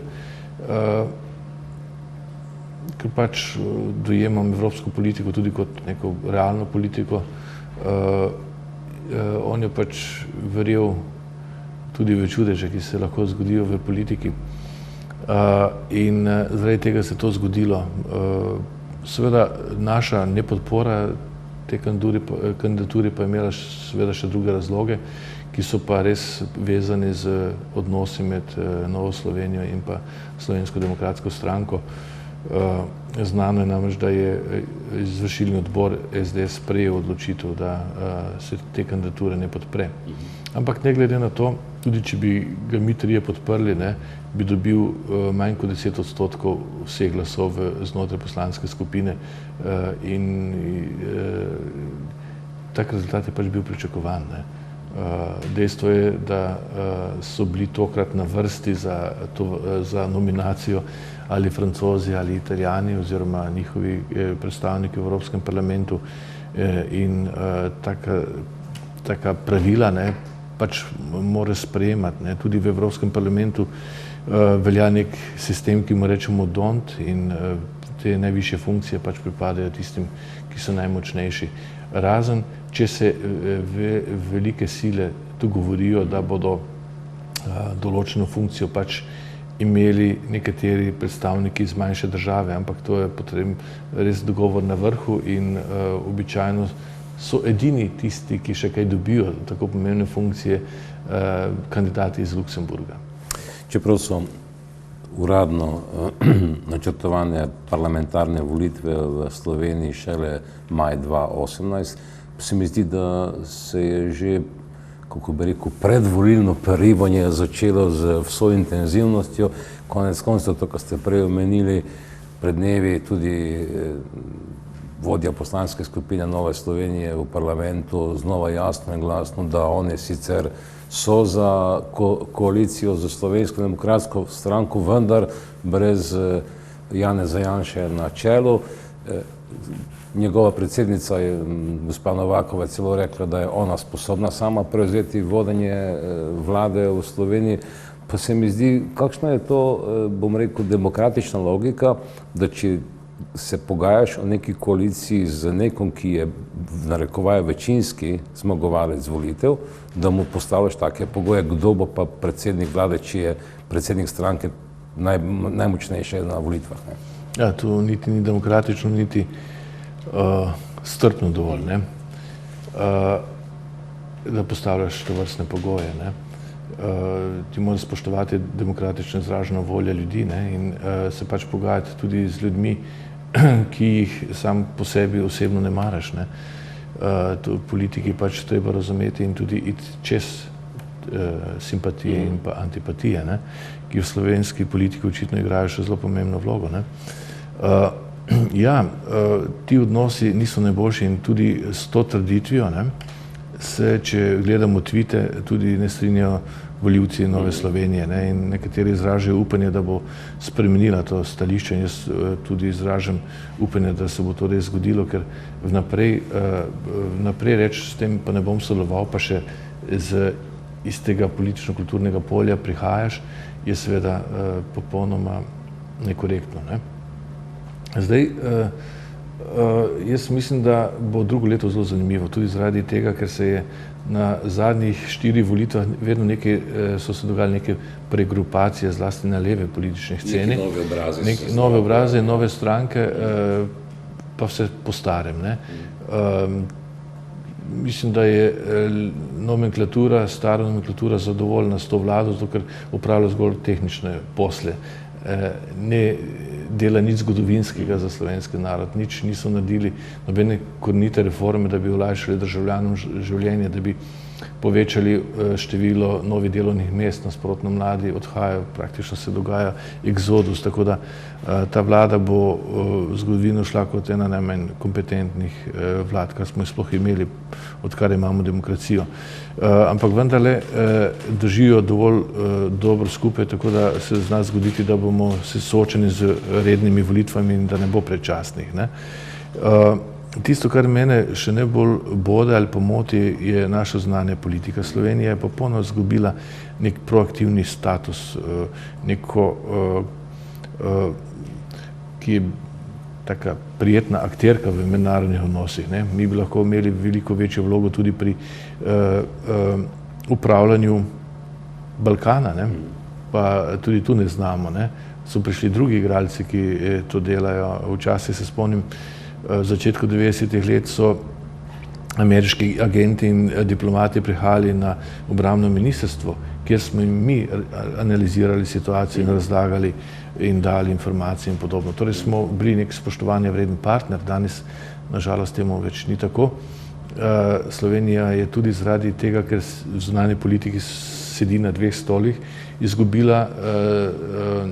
ker pač dojemam evropsko politiko tudi kot neko realno politiko. On je pač verjel tudi v čudeže, ki se lahko zgodijo v politiki. In zaradi tega se je to zgodilo. Seveda naša nepodpora te kandidature pa je imela seveda še druge razloge, ki so pa res vezani z odnosi med Novo Slovenijo in pa Slovensko demokratsko stranko. Znano je namreč, da je izvršilni odbor SDS sprejel odločitev, da se te kandidature ne podpre. Ampak ne glede na to, tudi če bi ga mi trije podprli, bi dobil manj kot 10% vseh glasov znotraj poslanske skupine in tak rezultat je pač bil pričakovan. Dejstvo je, da so bili tokrat na vrsti za nominacijo ali Francozi ali Italijani oziroma njihovi predstavniki v Evropskem parlamentu in taka pravila pač mora sprejemati. Tudi v Evropskem parlamentu velja nek sistem, ki mu rečemo DONT in te najvišje funkcije pač pripadajo tistim, ki so najmočnejši. Razen, če se velike sile dogovorijo, da bodo določeno funkcijo pač imeli nekateri predstavniki iz manjše države, ampak to je potreben res dogovor na vrhu in običajno so edini tisti, ki še kaj dobijo tako pomembne funkcije, kandidati iz Luksemburga. Čeprav so uradno načrtovane parlamentarne volitve v Sloveniji šele maj 2018, se mi zdi, da se je že, kako bi rekel, predvolilno perivanje začelo z vso intenzivnostjo. Konec koncev, to, kar ste prej omenili, pred dnevi tudi vodja poslanske skupine Nove Slovenije v parlamentu znova jasno in glasno, da oni sicer so za koalicijo za Slovensko demokratsko stranko, vendar brez Janeza Janše na čelu. Njegova predsednica je, gospa Novakova, celo rekla, da je ona sposobna sama prevzeti vodenje vlade v Sloveniji. Pa se mi zdi, kakšna je to, bom rekel, demokratična logika, da če se pogajaš o neki koaliciji z nekom, ki je v narekovaju večinski zmagovalec volitev, da mu postavljaš take pogoje, kdo bo pa predsednik vlade, če je predsednik stranke najmočnejše na volitvah. Ne? Ja, to niti ni demokratično, niti strpno dovolj, ne? Da postavljaš tovrstne pogoje. Ne? Ti moraš spoštovati demokratično izraženo voljo ljudi, ne? In se pač pogajati tudi z ljudmi, ki jih sam po sebi osebno ne maraš. Ne? To v politiki pač treba razumeti in tudi iti čez simpatije in pa antipatije, ne? Ki v slovenski politiki očitno igrajo še zelo pomembno vlogo. Ne? Ja, ti odnosi niso najboljši in tudi s to trditvijo, ne, se, če gledamo tvite, tudi ne strinjajo volivci Nove Slovenije, ne, in nekateri izražajo upanje, da bo spremenila to stališče, in jaz tudi izražam upanje, da se bo to res zgodilo, ker vnaprej reči, s tem pa ne bom sodeloval, pa še iz tega politično-kulturnega polja prihajaš, je seveda popolnoma nekorektno. Ne. Zdaj, jaz mislim, da bo drugo leto zelo zanimivo, tudi zaradi tega, ker se je na zadnjih 4 volitvah vedno so se dogajale neke pregrupacije, zlasti na leve politične sceni. Nove obraze, nove stranke, pa vse po starem. Ne. Mislim, da je stara nomenklatura zadovoljna s to vlado, zato ker opravlja zgolj tehnične posle. Ne dela nič zgodovinskega za slovenski narod, nič niso naredili, nobene korenite reforme, da bi olajšali državljanom življenje, da bi povečali število novih delovnih mest, nasprotno mladi odhajajo, praktično se dogaja eksodus, tako da ta vlada bo v zgodovino šla kot ena najmanj kompetentnih vlad, kar smo sploh imeli, odkar imamo demokracijo. Ampak vendarle držijo dovolj dobro skupaj, tako da se zna zgoditi, da bomo se soočeni z rednimi volitvami in da ne bo predčasnih. Ne? Tisto, kar mene še najbolj bode ali pa moti, je naša zunanja politika. Slovenija je popolnoma izgubila nek proaktivni status, neko, ki je taka prijetna akterka v mednarodnih odnosih. Ne? Mi bi lahko imeli veliko večjo vlogo tudi pri upravljanju Balkana, ne? Pa tudi tu ne znamo. Ne? So prišli drugi igralci, ki to delajo. Včasih se spomnim, v začetku 90-ih let so ameriški agenti in diplomati prihajali na obrambno ministrstvo, kjer smo jim mi analizirali situacijo in razlagali in dali informacije in podobno. Torej smo bili nek spoštovanja vreden partner, danes nažalost temu več ni tako. Slovenija je tudi zaradi tega, ker v zunanji politiki sedi na 2 stolih, izgubila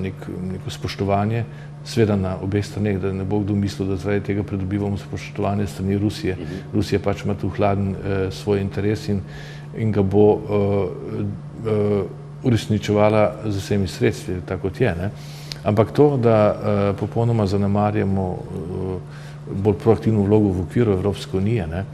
neko spoštovanje, sveda na obeh straneh, da ne bo kdo mislil, da zaradi tega pridobivamo spoštovanje strani Rusije. Rusija pač ima tu hladen svoj interes in ga bo uresničevala z vsemi sredstvi, tako kot je. Ne? Ampak to, da popolnoma zanemarjamo bolj proaktivno vlogo v okviru Evropske unije, ne?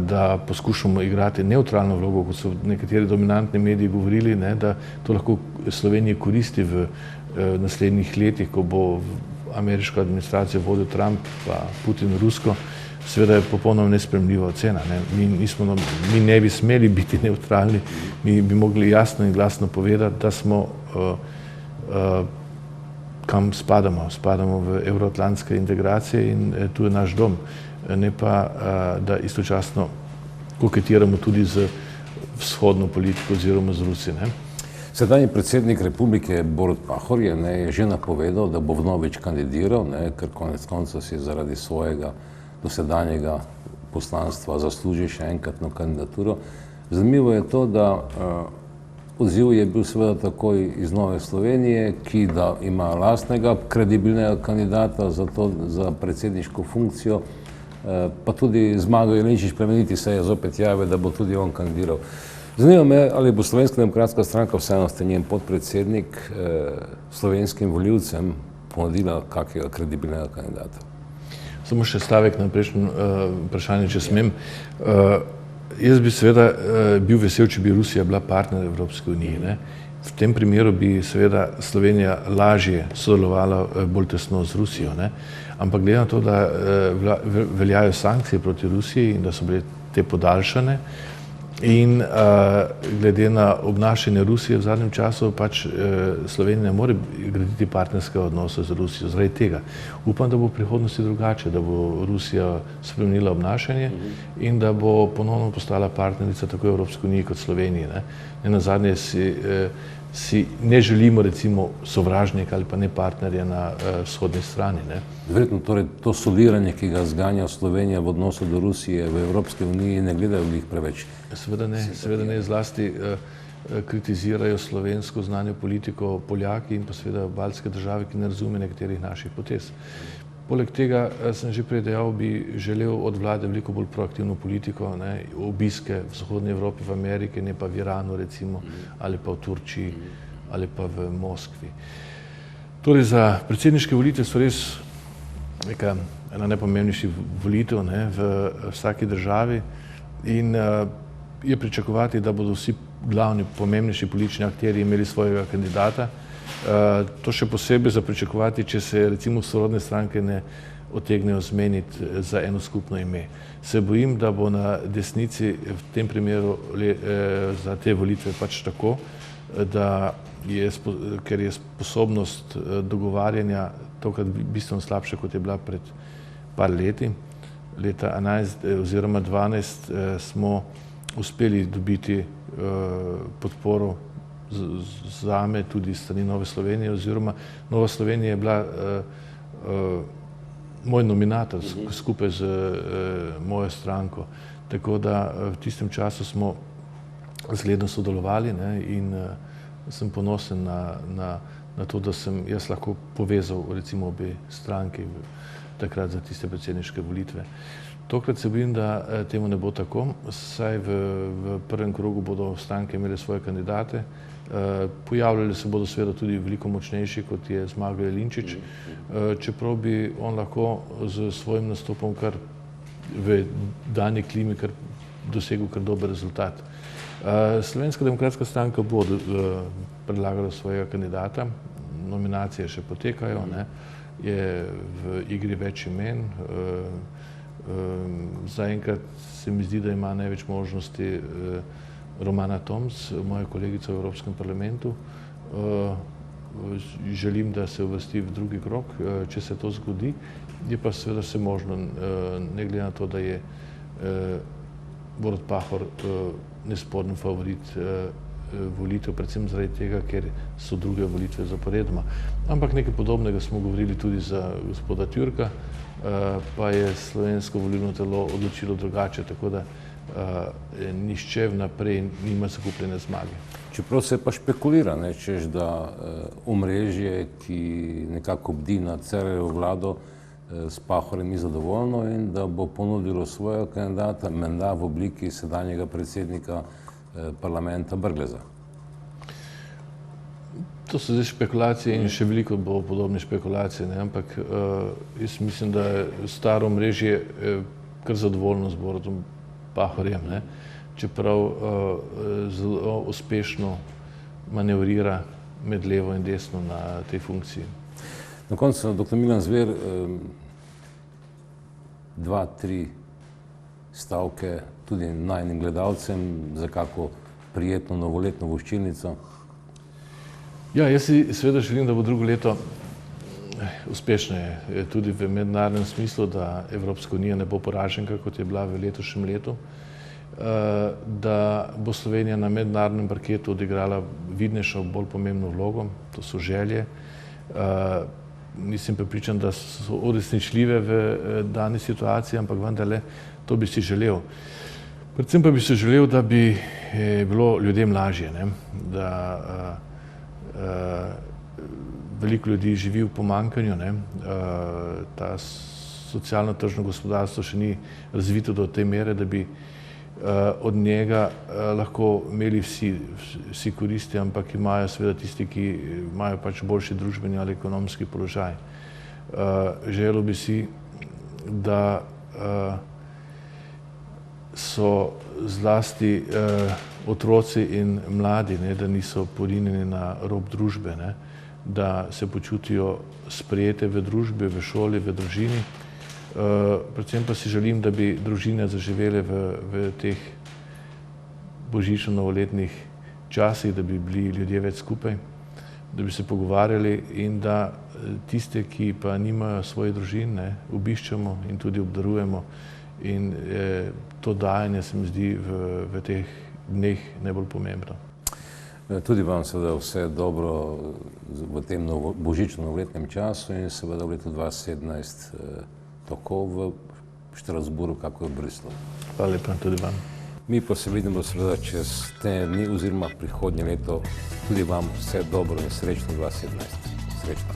Da poskušamo igrati nevtralno vlogo, kot so nekateri dominantni mediji govorili, ne? Da to lahko Sloveniji koristi v naslednjih letih, ko bo ameriška administracija vodil Trump pa Putin rusko, seveda je popolnoma nesprejemljiva ocena. Ne? Mi ne bi smeli biti nevtralni, mi bi mogli jasno in glasno povedati, da smo kam spadamo. Spadamo v evroatlantske integracije in tu je naš dom. Ne pa, da istočasno koketiramo tudi z vzhodno politiko oziroma z Rusijo. Sedanji predsednik republike Borut Pahor je že napovedal, da bo vnovič kandidiral, ker konec konca si zaradi svojega dosedanjega poslanstva zasluži še enkratno kandidaturo. Zanimivo je to, da odziv je bil seveda takoj iz Nove Slovenije, ki da ima lastnega kredibilnega kandidata za predsedniško funkcijo, pa tudi Zmago Jelinčič Plemeniti se je zopet javil, da bo tudi on kandidiral. Zanima me, ali bo Slovenska demokratska stranka, vseeno ste njen podpredsednik, slovenskim volivcem ponudila kakega kredibilnega kandidata. Samo še stavek na prejšnjem vprašanju, če smem. Jaz bi seveda bil vesel, če bi Rusija bila partner Evropske unije, ne. V tem primeru bi seveda Slovenija lažje sodelovala bolj tesno z Rusijo, ne. Ampak glede na to, da veljajo sankcije proti Rusiji in da so bile te podaljšane in glede na obnašanje Rusije v zadnjem času pač Slovenija ne more graditi partnerskega odnosa z Rusijo. Zaradi tega upam, da bo v prihodnosti drugače, da bo Rusija spremenila obnašanje in da bo ponovno postala partnerica tako Evropske unije kot Slovenije, ne. Nenazadnje si ne želimo recimo sovražnika ali pa ne partnerja na vzhodni strani, ne. Verjetno torej to soliranje, ki ga zganja Slovenija v odnosu do Rusije v Evropski uniji, ne gledajo v njih preveč. Seveda ne, zlasti kritizirajo slovensko zunanjo politiko Poljaki in pa seveda baltske države, ki ne razume nekaterih naših potez. Poleg tega sem že prej dejal, bi želel od vlade veliko bolj proaktivno politiko, ne, obiske v Zahodni Evropi, v Ameriki, ne pa v Iranu recimo, ali pa v Turčiji, ali pa v Moskvi. Torej za predsedniške volitve so res ena najpomembnejših volitev, ne, v vsaki državi in je pričakovati, da bodo vsi glavni pomembnejši politični akterji imeli svojega kandidata. To še posebej za pričakovati, če se recimo sorodne stranke ne utegnejo zmeniti za eno skupno ime. Se bojim, da bo na desnici v tem primeru za te volitve pač tako, ker je sposobnost dogovarjanja tokrat bistveno slabša, kot je bila pred par leti. Leta 11 oziroma 12 smo uspeli dobiti podporo zame tudi strani Nove Slovenije, oziroma Nova Slovenija je bila moj nominator skupaj z mojo stranko. Tako da v tistem času smo zgledno sodelovali, ne, in sem ponosen na to, da sem jaz lahko povezal recimo obe stranki takrat za tiste predsedniške volitve. Tokrat se bojim, da temu ne bo tako, saj v prvem krogu bodo stranke imele svoje kandidate. Pojavljali se bodo seveda tudi veliko močnejši, kot je Zmago Jelinčič, čeprav bi on lahko z svojim nastopom kar v dani klimi dosegel kar dober rezultat. Slovenska demokratska stranka bo predlagala svojega kandidata, nominacije še potekajo, ne, je v igri več imen. Zaenkrat se mi zdi, da ima največ možnosti Romana Tomc, moja kolegica v Evropskem parlamentu. Želim, da se uvrsti v drugi krog, če se to zgodi. Je pa seveda vse možno, ne glede na to, da je Borut Pahor nesporen favorit volitev, predvsem zaradi tega, ker so druge volitve zaporedoma. Ampak nekaj podobnega smo govorili tudi za gospoda Türka, pa je slovensko volilno telo odločilo drugače, tako da nihče vnaprej nima zakupljene zmage. Čeprav se pa špekulira, češ da omrežje, ki nekako bdi nad Cerarjevo vlado, s Pahorjem ni zadovoljno in da bo ponudilo svojega kandidata, menda v obliki sedanjega predsednika parlamenta Brgleza. To so zdaj špekulacije in še veliko bo podobne špekulacije, ne? Ampak jaz mislim, da je staro omrežje kar zadovoljno z Borutom Pahorjem, ne? Čeprav zelo uspešno manevrira med levo in desno na tej funkciji. Na koncu, dr. Milan Zver, 2-3 stavke tudi najnim gledalcem za kako prijetno novoletno voščilnico. Ja, jaz si seveda želim, da bo drugo leto uspešneje, tudi v mednarodnem smislu, da Evropska unija ne bo poraženka, kot je bila v letošnjem letu. da bo Slovenija na mednarodnem parketu odigrala vidnejšo, bolj pomembno vlogo, to so želje. Nisem prepričan, da so uresničljive v dani situaciji, ampak vendarle to bi si želel. Predvsem pa bi si želel, da bi bilo ljudem lažje, ne? Da veliko ljudi živi v pomanjkanju, ne? Ta socialno-tržno gospodarstvo še ni razvito do te mere, da bi od njega lahko imeli vsi koristi, ampak imajo seveda tisti, ki imajo pač boljši družbeni ali ekonomski položaj. Želel bi si, da so zlasti otroci in mladi, ne, da niso porinjeni na rob družbe, ne, da se počutijo sprejete v družbi, v šoli, v družini. Predvsem pa si želim, da bi družine zaživele v teh božično-novoletnih časih, da bi bili ljudje več skupaj, da bi se pogovarjali in da tiste, ki pa nimajo svojih družin, ne, obiščemo in tudi obdarujemo. In to dajanje se mi zdi v teh dneh najbolj pomembno. Tudi vam seveda vse dobro v tem božično-novoletnem času in seveda v letu 2017 tako v Štrasburu, kako v Bruslu. Hvala lepa tudi vam. Mi pa se vidimo seveda čez te dni oziroma prihodnje leto. Tudi vam vse dobro in srečno 2017. Srečno.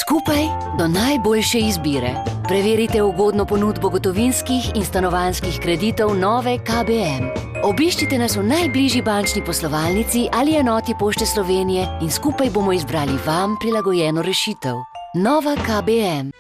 Skupaj do najboljše izbire. Preverite ugodno ponudbo gotovinskih in stanovanjskih kreditov nove KBM. Obiščite nas v najbližji bančni poslovalnici ali enoti Pošte Slovenije in skupaj bomo izbrali vam prilagojeno rešitev. Nova KBM.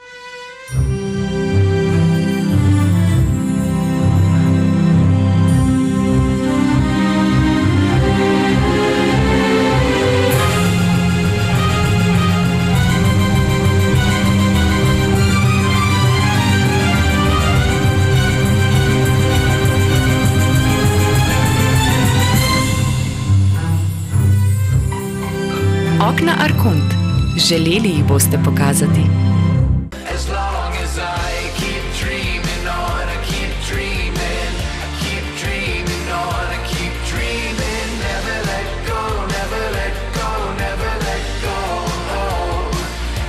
Okna Arkont. Želeli jih boste pokazati. As long as I keep dreaming on, I keep dreaming, I keep dreaming on, I keep dreaming, never let go, never let go, never let go,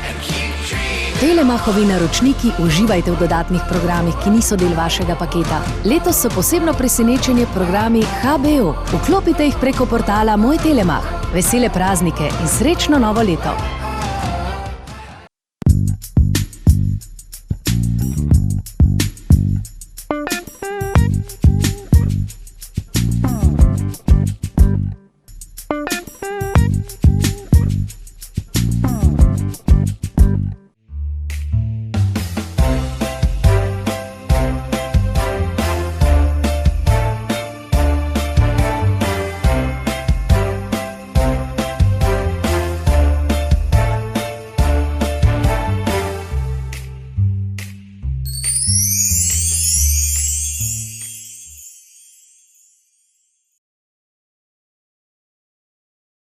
and keep dreaming. Telemachovi naročniki, uživajte v dodatnih programih, ki niso del vašega paketa. Letos so posebno presenečenje programi HBO. Vklopite jih preko portala Moj Telemach. Vesele praznike in srečno novo leto!